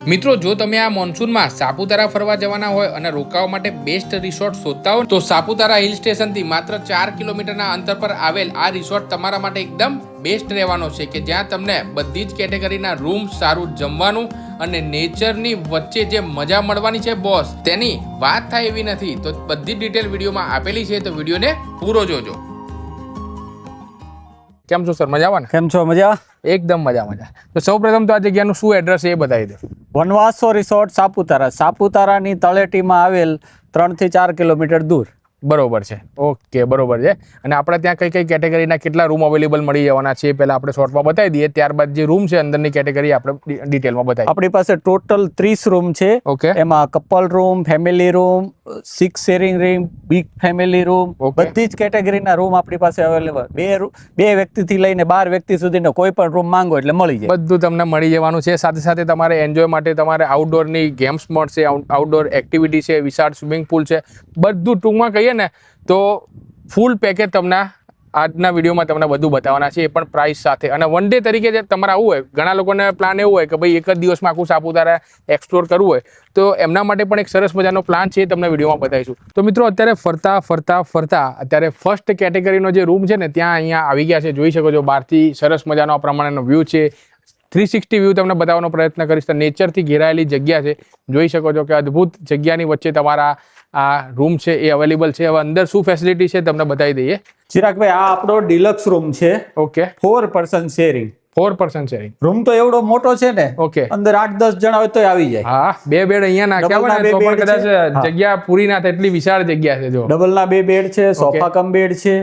મિત્રો જો તમે આ મોન્સૂનમાં સાપુતારા ફરવા જવાના હોય અને રોકાવા માટે બેસ્ટ રિસોર્ટ શોધતા હો તો સાપુતારા હિલ સ્ટેશનથી માત્ર 4 કિલોમીટરના અંતર પર આવેલ આ રિસોર્ટ તમારા માટે એકદમ બેસ્ટ રહેવાનો છે કે જ્યાં તમને બધી જ કેટેગરીના રૂમ, સારું જમવાનું અને નેચરની વચ્ચે જે મજા મળવાની છે બોસ, તેની વાત થાય એવી નથી. તો બધી ડિટેલ વિડીયોમાં આપેલી છે, તો વિડીયોને પૂરો જોજો. કેમ છો સર, મજામાં? કેમ છો? મજા? એકદમ મજા. તો સૌપ્રથમ તો આ જગ્યાનું શું એડ્રેસ છે એ બતાવી દો. વનવાસો રિસોર્ટ સાપુતારાની તળેટીમાં આવેલ 3 થી 4 કિલોમીટર દૂર. બરોબર છે. ઓકે, બરોબર છે. અને આપણે ત્યાં કઈ કેટેગરીના કેટલા રૂમ અવેલેબલ મળી જવાના છે પહેલા આપણે શોર્ટમાં બતાવી દઈએ, ત્યારબાદ જે રૂમ છે અંદરની કેટેગરી આપણે ડિટેલમાં બતાવીએ. આપણી પાસે ટોટલ 30 રૂમ છે. ઓકે. એમાં couple room, family room, 6 sharing room, big family room, બધી જ કેટેગરીના રૂમ આપણી પાસે અવેલેબલ. બે વ્યક્તિથી લઈને 12 વ્યક્તિ સુધીનો કોઈ પણ રૂમ માંગો એટલે મળી જાય. બધું તમને મળી જવાનું છે. સાથે સાથે તમારે એન્જોય માટે તમારે આઉટડોરની ગેમ્સ મળશે, આઉટડોર એક્ટિવિટી છે, વિશાળ સ્વિમિંગ પુલ છે, બધું ટૂંકમાં કહીએ ને તો ફૂલ પેકેજ તમને આજના વિડીયોમાં તમને બધું બતાવવાના છે, એ પણ પ્રાઇસ સાથે. અને વન ડે તરીકે જે તમારે આવું હોય, ઘણા લોકોને પ્લાન એવું હોય કે ભાઈ એક જ દિવસમાં આખું સાપુતારા એક્સપ્લોર કરવું હોય, તો એમના માટે પણ એક સરસ મજાનો પ્લાન છે, એ તમને વિડીયોમાં બતાવીશું. તો મિત્રો અત્યારે ફરતા અત્યારે ફર્સ્ટ કેટેગરીનો જે રૂમ છે ને ત્યાં અહીંયા આવી ગયા છે. જોઈ શકો છો બહારથી સરસ મજાનો આ પ્રમાણેનો વ્યૂ છે. 360 વ્યૂ તમને બતાવવાનો પ્રયત્ન કરીશ. તો નેચરથી ઘેરાયેલી જગ્યા છે. જોઈ શકો છો કે અદ્ભુત જગ્યાની વચ્ચે તમારા આ રૂમ છે એ અવેલેબલ છે. હવે અંદર શું ફેસિલિટી છે તમને બતાવી દઈએ. ચિરાગભાઈ, આ આપણો ડિલક્સ રૂમ છે. Okay. 4 person sharing. 4% sharing. Room તો એવડો મોટો છે ને. ઓકે. અંદર 8-10 જણા હોય તો આવી જાય. હા, 2 બેડ અહીંયા નાખ્યા હોય ને તો પણ કદાચ જગ્યા પૂરી ના થાય એટલી વિશાળ જગ્યા છે. જો ડબલ ના 2 બેડ છે, સોફા કમ બેડ છે.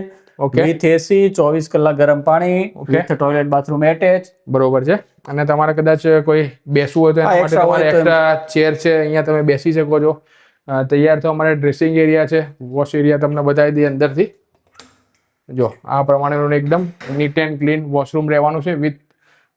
ઓકે. વિથ એસી, 24 કલાક ગરમ પાણી, વિથ ટોયલેટ બાથરૂમ એટેચ. બરોબર છે. અને તમારે કદાચ કોઈ બેસવું હોય તો એના માટે તમારે એક્સ્ટ્રા ચેર છે, અહીંયા તમે બેસી શકો છો. તૈયાર તો અમારે ડ્રેસિંગ એરિયા છે, વોશ એરિયા તમને બતાવી દઈએ અંદરથી. જો આ પ્રમાણેનું એકદમ નીટ એન્ડ ક્લીન વોશરૂમ રહેવાનું છે, with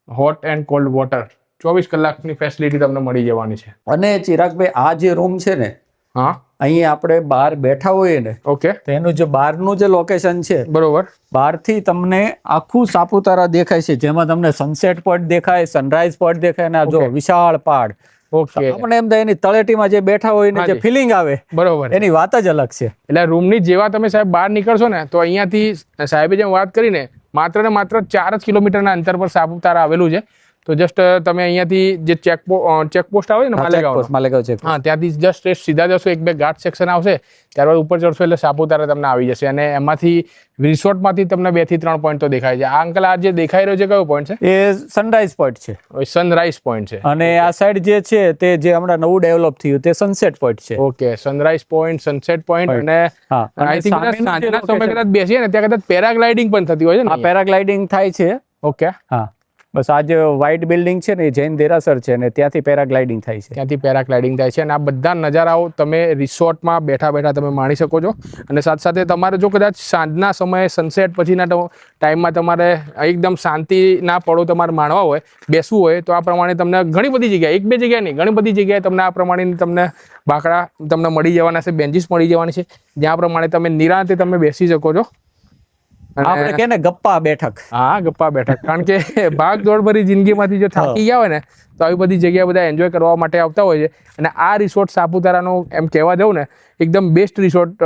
hot and cold water. 24 કલાકની ફેસિલિટી તમને મળી જવાની છે. અને ચિરાગભાઈ, આ જે રૂમ છે ને, હા, અહીં આપણે બહાર બેઠા હોઈએ ને, ઓકે, તો એનું જે બહારનું જે લોકેશન છે, બરોબર, બહારથી તમને આખું સાપુતારા દેખાય છે, જેમાં તમને સનસેટ પોઈન્ટ દેખાય, સનરાઈઝ પોઈન્ટ દેખાય, અને આ જો વિશાળ પહાડ. ઓકે. આપણે એમ થાય એની તળેટીમાં જે બેઠા હોય ને જે ફિલિંગ આવે, બરોબર, એની વાત જ અલગ છે. એટલે રૂમની જેવા તમે સાહેબ બહાર નીકળશો ને તો અહીંયાથી સાહેબે જેમ વાત કરીને માત્ર ને માત્ર 4 જ કિલોમીટરના અંતર પર સાપુતારા આવેલું છે. તો જસ્ટ તમે અહીંયાથી જે ચેકપોસ્ટ આવે ને માલેગાંવ છે, હા, ત્યાંથી જસ્ટ સીધા જશો, 1-2 ઘાટ સેક્શન આવશે, ત્યારબાદ ઉપર ચડશો એટલે સાપુતારા તમને આવી જશે. અને એમાંથી રિસોર્ટમાંથી તમને 2 થી 3 પોઈન્ટ તો દેખાય છે. આ અંકલ આ જે દેખાઈ રહ્યો છે કયો પોઈન્ટ છે? એ સનરાઈઝ પોઈન્ટ છે. સનરાઈઝ પોઈન્ટ છે. અને આ સાઈડ જે છે તે જે હમણાં નવું ડેવલપ થયું તે સનસેટ પોઈન્ટ છે. Okay, sunrise point, sunset point. અને આઈ થિંક સાંજના સમય કદાચ બેસીએ ને ત્યાં કદાચ પેરાગ્લાઇડિંગ પણ થતી હોય છે ને. આ પેરાગ્લાઇડિંગ થાય છે. ઓકે. હા, બસ આ જે વ્હાઇટ બિલ્ડિંગ છે ને એ જૈન દેરાસર છે, ને ત્યાંથી પેરાગ્લાઇડિંગ થાય છે. ત્યાંથી પેરાગ્લાઇડિંગ થાય છે. અને આ બધા નજારાઓ તમે રિસોર્ટમાં બેઠા તમે માણી શકો છો. અને સાથે સાથે તમારે જો કદાચ સાંજના સમયે સનસેટ પછીના ટાઈમમાં તમારે એકદમ શાંતિના પળો તમારે માણવા હોય, બેસવું હોય, તો આ પ્રમાણે તમને ઘણી બધી જગ્યાએ, 1-2 જગ્યાએ નહીં, ઘણી બધી જગ્યાએ તમને આ પ્રમાણે તમને બાકડા તમને મળી જવાના છે, બેન્ચીસ મળી જવાની છે, જ્યાં પ્રમાણે તમે નિરાંતે તમે બેસી શકો છો. આપણે કે ને ગપ્પા બેઠક. હા, ગપ્પા બેઠક. કારણ કે ભાગ દોડ ભરી જિંદગીમાંથી જો થાકી ગયા હોય ને તો આવી બધી જગ્યાએ બધા એન્જોય કરવા માટે આવતા હોય છે. અને આ રિસોર્ટ સાપુતારાનો એમ કહેવા જાઉં ને એકદમ બેસ્ટ રિસોર્ટ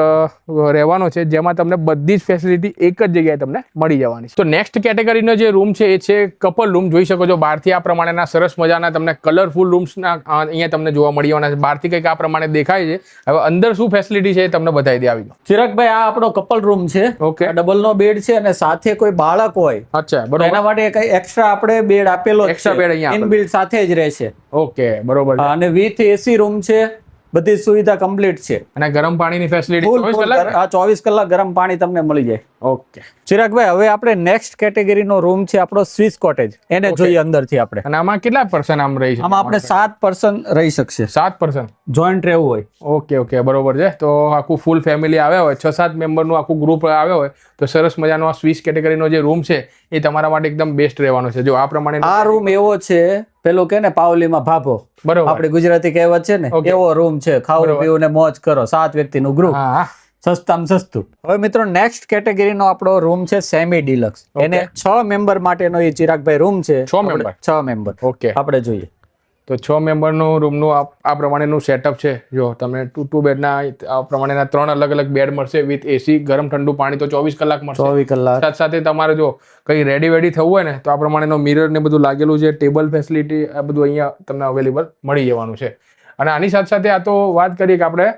રહેવાનો છે, જેમાં તમને બધી જ ફેસિલિટી એક જ જગ્યાએ તમને મળી જવાની છે. તો નેક્સ્ટ કેટેગરીનો જે રૂમ છે એ છે કપલ રૂમ. જોઈ શકો છો બહારથી આ પ્રમાણેના સરસ મજાના તમને કલરફુલ રૂમ્સના અહીંયા તમને જોવા મળી જવાના છે. બહારથી કંઈક આ પ્રમાણે દેખાય છે. હવે અંદર શું ફેસિલિટી છે એ તમને બતાવી દે. આવી ચિરાગભાઈ, આ આપણો કપલ રૂમ છે. ઓકે. ડબલ નો બેડ છે, અને સાથે કોઈ બાળક હોય, અચ્છા, બરોબર, એના માટે કઈ એક્સ્ટ્રા આપણે બેડ આપેલો છે. એક્સ્ટ્રા બેડ અહીંયા ઇનબિલ્ટ સાથે જ રહેશે. ઓકે, બરોબર. અને વિથ એસી રૂમ છે, બધી સુવિધા કમ્પ્લીટ છે. અને ગરમ પાણીની ફેસિલિટી 24 કલાક ગરમ પાણી તમને મળી જાય. ઓકે. ચિરાગભાઈ, હવે આપણે નેક્સ્ટ કેટેગરીનો રૂમ છે આપણો સ્વિસ કોટેજ. એને જોઈએ અંદરથી આપણે. અને આમાં કેટલા પર્સન આમ રહી છે? આમાં આપણે 7 પર્સન રહી શકશે. 7%? જોઈન્ટ રહેવું હોય. ઓકે, બરોબર છે. તો આખું ફૂલ ફેમિલી આવ્યા હોય, 6-7 મેમ્બરનું આખું ગ્રુપ આવ્યો હોય, તો સરસ મજાનો આ સ્વિસ કેટેગરીનો જે રૂમ છે એ તમારા માટે એકદમ બેસ્ટ રહેવાનો છે. જો આ પ્રમાણે આ રૂમ એવો છે, પેલું કે ને પાવલીમાં ભાભો, બરોબર, આપણી ગુજરાતી કહેવત છે ને, એવો રૂમ છે. ખાવું પીવું ને મોજ કરો, 7 વ્યક્તિનું ગ્રુપ, સસ્તામાં સસ્તું. હવે મિત્રો, નેક્સ્ટ કેટેગરીનો આપણો રૂમ છે સેમી ડિલક્સ. એને 6 મેમ્બર માટેનો એ ચિરાગભાઈ રૂમ છે. 6 મેમ્બર? 6 મેમ્બર. ઓકે. આપણે જોઈએ. તો 6 મેમ્બરનું રૂમનું આ પ્રમાણેનું સેટઅપ છે. જો તમને 2 બેડના આ પ્રમાણેના 3 અલગ અલગ બેડ મળશે વિથ એસી, ગરમ ઠંડુ પાણી તો 24 કલાક મળશે. 24 કલાક. સાથે સાથે તમારે જો કંઈ રેડી થવું હોય ને તો આ પ્રમાણેનો મિરર ને બધું લાગેલું છે, ટેબલ ફેસિલિટી આ બધું અહીંયા તમને અવેલેબલ મળી જવાનું છે. અને આની સાથે સાથે આ તો વાત કરીએ કે આપણે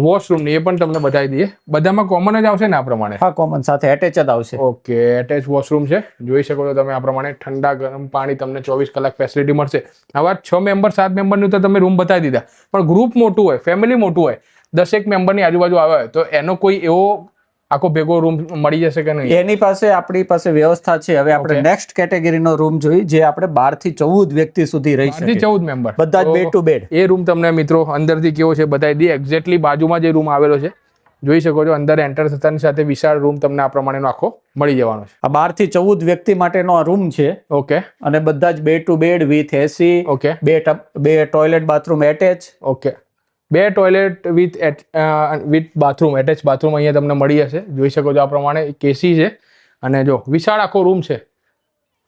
વોશરૂમની, એ પણ તમને બતાવી દઈએ. બધામાં કોમન જ આવશે ને આ પ્રમાણે? હા, કોમન સાથે એટેચ જ આવશે. ઓકે, એટેચ વોશરૂમ છે. જોઈ શકો છો તમે આ પ્રમાણે ઠંડા ગરમ પાણી તમને 24 કલાક ફેસિલિટી મળશે. હવે 6 મેમ્બર 7 મેમ્બરનું તો તમે રૂમ બતાવી દીધા, પણ ગ્રુપ મોટું હોય, ફેમિલી મોટું હોય, 10 મેમ્બરની આજુબાજુ આવે હોય તો એનો કોઈ એવો આખો ભેગો રૂમ મળી જશે કે નહીં? એની પાસે આપણી પાસે વ્યવસ્થા છે. હવે આપણે નેક્સ્ટ કેટેગરીનો રૂમ જોઈ, જે આપણે 12 થી 14 વ્યક્તિ સુધી રહી શકે. 14 મેમ્બર બધા જ bed to bed. A room તમને મિત્રો અંદરથી કેવો છે બતાવી દઈએ. એક્ઝેક્ટલી બાજુમાં જે રૂમ આવેલો છે જોઈ શકો છો. અંદર એન્ટર થતાની સાથે વિશાળ રૂમ તમને આ પ્રમાણેનો આખો મળી જવાનો છે. આ 12 થી 14 વ્યક્તિ માટેનો આ રૂમ છે. ઓકે. અને બધા જ bed to bed with AC. Okay. બે toilet bathroom attach. Okay. 2 toilet with bathroom, attach bathroom અહીંયા તમને મળી જશે. જોઈ શકો છો આ પ્રમાણે કેસી છે અને જો વિશાળ આખો રૂમ છે.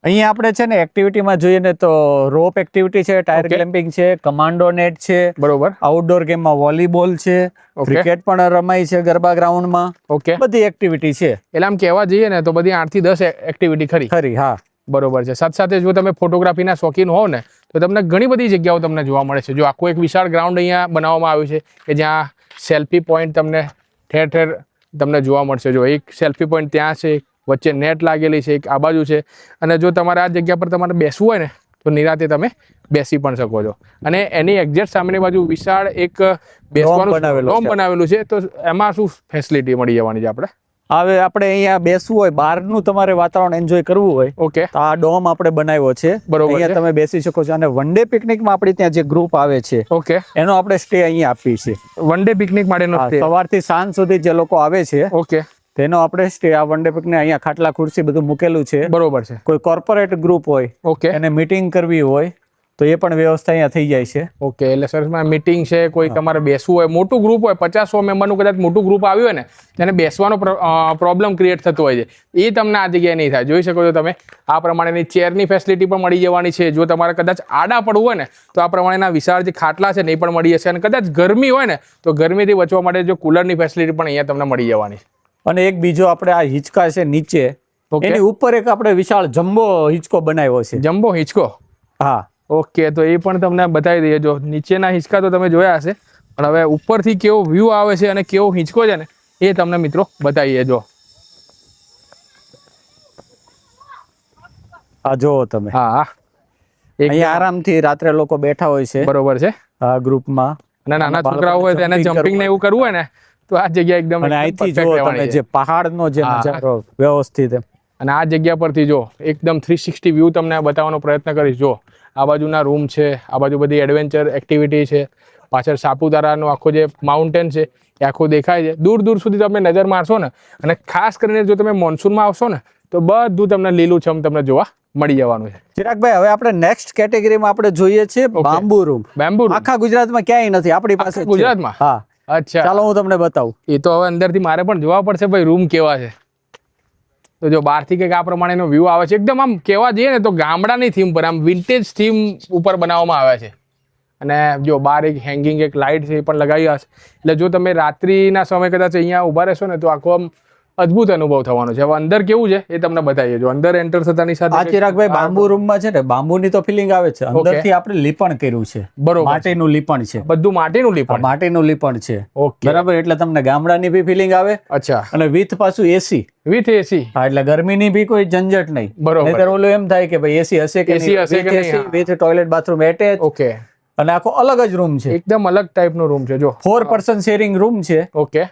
અહીંયા આપણે છે ને એક્ટિવિટીમાં જોઈએ ને તો રોપ એક્ટિવિટી છે, ટાયર ક્લેમ્પિંગ છે, કમાન્ડો નેટ છે. બરોબર. આઉટડોર ગેમમાં વોલીબોલ છે, ક્રિકેટ પણ રમાય છે ગરબા ગ્રાઉન્ડમાં. ઓકે. બધી એક્ટિવિટી છે. એટલે આમ કહેવા જઈએ ને તો બધી 8 થી 10 એક્ટિવિટી ખરી. હા, બરોબર છે. સાથે સાથે જો તમે ફોટોગ્રાફીના શોખીન હોવ ને તો તમને ઘણી બધી જગ્યાઓ તમને જોવા મળે છે. જો આખું એક વિશાળ ગ્રાઉન્ડ અહીંયા બનાવવામાં આવ્યું છે કે જ્યાં સેલ્ફી પોઈન્ટ તમને ઠેર ઠેર તમને જોવા મળશે. જો એક સેલ્ફી પોઈન્ટ ત્યાં છે, વચ્ચે નેટ લાગેલી છે, એક આ બાજુ છે. અને જો તમારે આ જગ્યા પર તમારે બેસવું હોય ને તો નિરાતે તમે બેસી પણ શકો છો. અને એની એક્ઝેક્ટ સામેની બાજુ વિશાળ એક બેસવાનું ડોમ બનાવેલું છે. તો એમાં શું ફેસિલિટી મળી જવાની છે આપણે? હવે આપણે અહીંયા બેસવું હોય, બહારનું તમારે વાતાવરણ એન્જોય કરવું હોય, ઓકે, તો આ ડોમ આપણે બનાવ્યો છે. બરોબર. અહીંયા તમે બેસી શકો છો. અને વન ડે પિકનિકમાં આપણે ત્યાં જે ગ્રુપ આવે છે, ઓકે, એનો આપણે સ્ટે અહીંયા આપીએ છીએ. વન ડે પિકનિક માટેનો સ્ટે સવારથી સાંજ સુધી જે લોકો આવે છે, ઓકે, તેનો આપણે સ્ટે આ વન ડે પિકનિક અહીંયા ખાટલા ખુરશી બધું મૂકેલું છે. બરોબર છે. કોઈ કોર્પોરેટ ગ્રુપ હોય, ઓકે, એને મીટિંગ કરવી હોય તો એ પણ વ્યવસ્થા અહીંયા થઈ જાય છે. ઓકે. એટલે સરસમાં મીટિંગ છે, કોઈ તમારે બેસવું હોય, મોટું ગ્રુપ હોય, 50-100 મેમ્બરનું કદાચ મોટું ગ્રુપ આવ્યું હોય ને તેને બેસવાનો પ્રોબ્લેમ ક્રિએટ થતો હોય છે, એ તમને આ જગ્યાએ નહીં થાય. જોઈ શકો છો તમે આ પ્રમાણેની ચેરની ફેસિલિટી પણ મળી જવાની છે. જો તમારે કદાચ આડા પડવું હોય ને તો આ પ્રમાણેના વિશાળ જે ખાટલા છે ને એ પણ મળી જશે. અને કદાચ ગરમી હોય ને તો ગરમીથી બચવા માટે જો કુલરની ફેસિલિટી પણ અહીંયા તમને મળી જવાની છે. અને એક બીજો આપણે આ હિંચકા છે નીચે, એની ઉપર એક આપણે વિશાળ જમ્બો હિંચકો બનાવ્યો છે. જમ્બો હિંચકો? હા. ઓકે, તો એ પણ તમને બતાવી દઈએ. જો નીચેના હિંચકા તો તમે જોયા હશે, પણ હવે ઉપરથી કેવો વ્યૂ આવે છે અને કેવો હિંચકો છે ને એ તમને મિત્રો બતાવીએ. જો આ જુઓ તમે. હા, અહીંયા આરામથી રાત્રે લોકો બેઠા હોય છે. બરોબર છે. આ ગ્રુપમાં અને નાના છોકરાઓ હોય તો એને જમ્પિંગ ને એવું કરવું હોય ને તો આ જગ્યા એકદમ અને અહીંથી જો તમે જે પહાડનો જે નજારો વ્યવસ્થિત, અને આ જગ્યા પરથી જો એકદમ 360 વ્યૂ તમને બતાવવાનો પ્રયત્ન કરીશ. જો આ બાજુના રૂમ છે, આ બાજુ બધી એડવેન્ચર એક્ટિવિટી છે, પાછળ સાપુતારાનો આખો જે માઉન્ટેન છે એ આખો દેખાય છે. દૂર દૂર સુધી તમે નજર મારશો ને, અને ખાસ કરીને જો તમે મોન્સૂનમાં આવશો ને તો બધું તમને લીલુંછમ તમને જોવા મળી જવાનું છે. ચિરાગભાઈ, હવે આપણે નેક્સ્ટ કેટેગરીમાં આપણે જોઈએ છે બામ્બુ રૂમ. બેમ્બુ રૂમ આખા ગુજરાતમાં ક્યાંય નથી, આપણી પાસે ગુજરાતમાં? હા. અચ્છા, ચાલો હું તમને બતાવું. એ તો હવે અંદરથી મારે પણ જોવા પડશે ભાઈ રૂમ કેવા છે. તો જો બહારથી કંઈક આ પ્રમાણેનો વ્યૂ આવે છે, એકદમ આમ કહેવા જઈએ ને તો ગામડાની થીમ પર, આમ વિન્ટેજ થીમ ઉપર બનાવવામાં આવ્યા છે. અને જો બહાર એક હેંગિંગ એક લાઇટ છે એ પણ લગાવી હશે. એટલે જો તમે રાત્રિના સમય કદાચ અહીંયા ઊભા રહેશો ને તો આખો આમ અદ્ભુત અનુભવ થવાનો છે. હવે અંદર કેવું છે એ તમને બતાવીએ. જો અંદર એન્ટર થતાની સાથે આ ચિરાગભાઈ બામ્બુ રૂમમાં છે ને બામ્બુની તો ફિલિંગ આવે છે. અંદરથી આપણે લીપણ કર્યું છે. બરોબર. માટીનું લીપણ છે. બધું માટીનું લીપણ? માટીનું લીપણ છે. ઓકે, બરાબર. એટલે તમને ગામડાની બી ફિલિંગ આવે. અચ્છા. અને વિથ પાછું એસી. વિથ એસી? હા, એટલે ગરમીની બી કોઈ ઝંઝટ નહીં. બરોબર. નહીંતર ઓલું એમ થાય કે ભાઈ એસી હશે કે નહીં. With toilet bathroom attach. Okay. અને આખો અલગ જ રૂમ છે, એકદમ અલગ ટાઈપનો રૂમ છે. જો 4 પર્સન શેરિંગ રૂમ છે. ઓકે,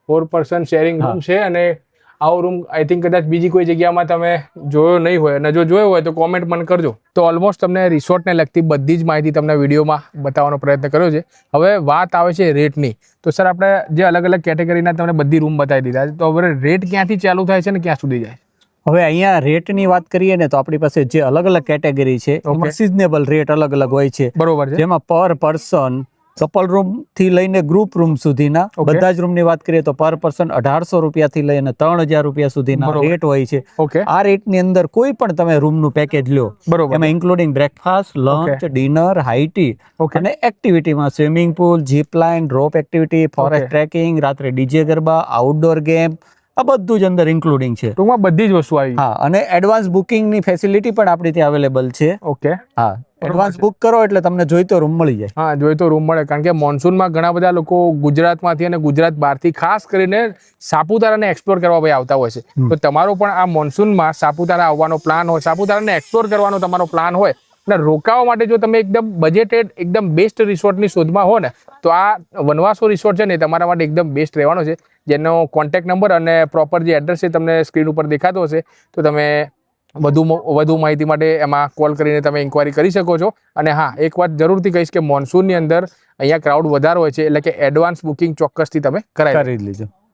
4 પર્સન શેરિંગ રૂમ છે. અને આવો રૂમ આઈ થિંક કદાચ બીજી કોઈ જગ્યામાં તમે જોયો નહીં હોય, અને જો જોયો હોય તો કોમેન્ટ મને કરજો. તો ઓલમોસ્ટ તમને રિસોર્ટને લગતી બધી જ માહિતી તમને વિડીયોમાં બતાવવાનો પ્રયત્ન કર્યો છે. હવે વાત આવે છે રેટની. તો સર આપણે જે અલગ અલગ કેટેગરીના તમને બધી રૂમ બતાવી દીધા છે, તો હવે રેટ ક્યાંથી ચાલુ થાય છે ને ક્યાં સુધી જાય? હવે અહીંયા રેટની વાત કરીએ ને તો આપણી પાસે જે અલગ અલગ કેટેગરી છે એમાં સિઝનેબલ રેટ અલગ અલગ હોય છે. બરોબર છે. જેમાં પર પર્સન કપલ રૂમ થી લઈને ગ્રુપ રૂમ સુધીના Okay. બધા જ રૂમ ની વાત કરીએ તો પર પર્સન 1800 રૂપિયા થી લઈને 3000 રૂપિયા સુધીના બરોબર. રેટ હોય છે. ઓકે આ રેટ ની અંદર કોઈ પણ તમે રૂમ નું પેકેજ લો બરોબર એમાં including breakfast, lunch, Okay. Dinner, high tea okay અને એક્ટિવિટીમાં swimming pool, zip line, drop activity, forest Okay. Trekking, રાત્રે ડીજે ગરબા, આઉટડોર ગેમ, આ બધું જ અંદર ઇન્ક્લુડિંગ છે. ટૂંકમાં બધી જ વસ્તુ આવી હા, અને એડવાન્સ બુકિંગ ની ફેસિલિટી પણ આપણી ત્યાં અવેલેબલ છે. ઓકે હા, એડવાન્સ બુક કરો એટલે તમને જોઈતો રૂમ મળી જાય. હા જોઈએ તો રૂમ મળે કારણ કે મોન્સૂનમાં ઘણા બધા લોકો ગુજરાતમાંથી અને ગુજરાત બહારથી ખાસ કરીને સાપુતારાને એક્સપ્લોર કરવા ભાઈ આવતા હોય છે. તો તમારો પણ આ મોન્સૂનમાં સાપુતારા આવવાનો પ્લાન હોય, સાપુતારાને એક્સપ્લોર કરવાનો તમારો પ્લાન હોય અને રોકાવા માટે જો તમે એકદમ બજેટેડ એકદમ બેસ્ટ રિસોર્ટની શોધમાં હો ને તો આ વનવાસો રિસોર્ટ છે ને એ તમારા માટે એકદમ બેસ્ટ રહેવાનો છે. જેનો કોન્ટેક્ટ નંબર અને પ્રોપર જે એડ્રેસ છે તમને સ્ક્રીન ઉપર દેખાતો હશે તો તમે વધુ માહિતી માટે એમાં કોલ કરીને તમે ઇન્ક્વાયરી કરી શકો છો. અને હા, એક વાત જરૂરથી કહીશ કે મોન્સૂનની અંદર અહીંયા ક્રાઉડ વધારે હોય છે એટલે કે એડવાન્સ બુકિંગ ચોક્કસથી તમે કરાવી કરી લેજો.